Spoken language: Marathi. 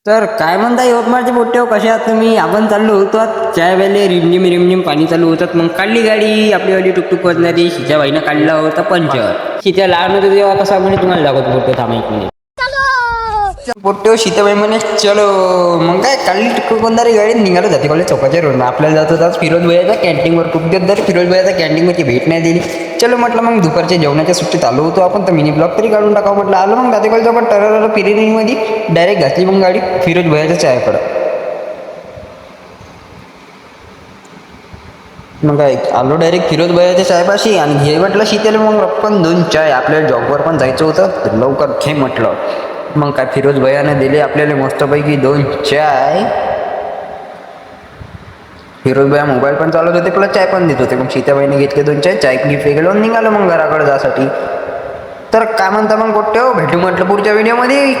तर काय म्हणता यवतमाळचे पोट्टे कसे आहात तुम्ही? आपण चाललो होतो चाय वेले रिमझिम रिमझिम पाणी चालू होतात. मग काढली गाडी आपलीवाली टुकटुक वाजणारी. शिच्या बाईनं काढला होता पंचर. शिच्या लहान होतं तेव्हा कसा म्हणे तुम्हाला दाखवतो पोट्टे थांबा एक मिनिट. पोट्टे सीताबाई म्हणे चलो. मग काय काढली टुकटुक वाजणारी गाडी निघालो जाते कॉलेज चौकाच्या रोडनं. आपल्याला जात होता फिरोज भैयाच्या कॅन्टीनवर. खूप दिवस फिरोज भैयाच्या कॅन्टीनवरची भेट नाही दिली. चलो म्हटलं मग दुपारच्या जेवणाच्या सुट्टीत आलो होतो आपण, तर मिनी ब्लॉग तरी काढून टाकावं म्हटलं. आलो मग जाते कॉलेज आपण टरर फिरेनीमध्ये डायरेक्ट घातली मग गाडी फिरोज भैयाच्या चायकडं. मग काय आलो डायरेक्ट फिरोज भैयाच्या चायपाशी आणि घे म्हटलं शीतेला मग रप्पन 2 चाय. आपल्याला जॉबवर पण जायचं होतं तर लवकर घे म्हटलं. मग काय फिरोज भैयाने दिले आपल्याला मस्तपैकी 2 चाय. फिरोज भैया मोबाईल पण चालवत होते प्लस चाय पण देत होते. मग सीताबाईने घेतले 2 चाय. चाय गिफ्ट गेलो निघालो मग घराकडे जासाठी. तर काय म्हणता मग कुठे हो, भेटू म्हटलं पुढच्या व्हिडिओमध्ये.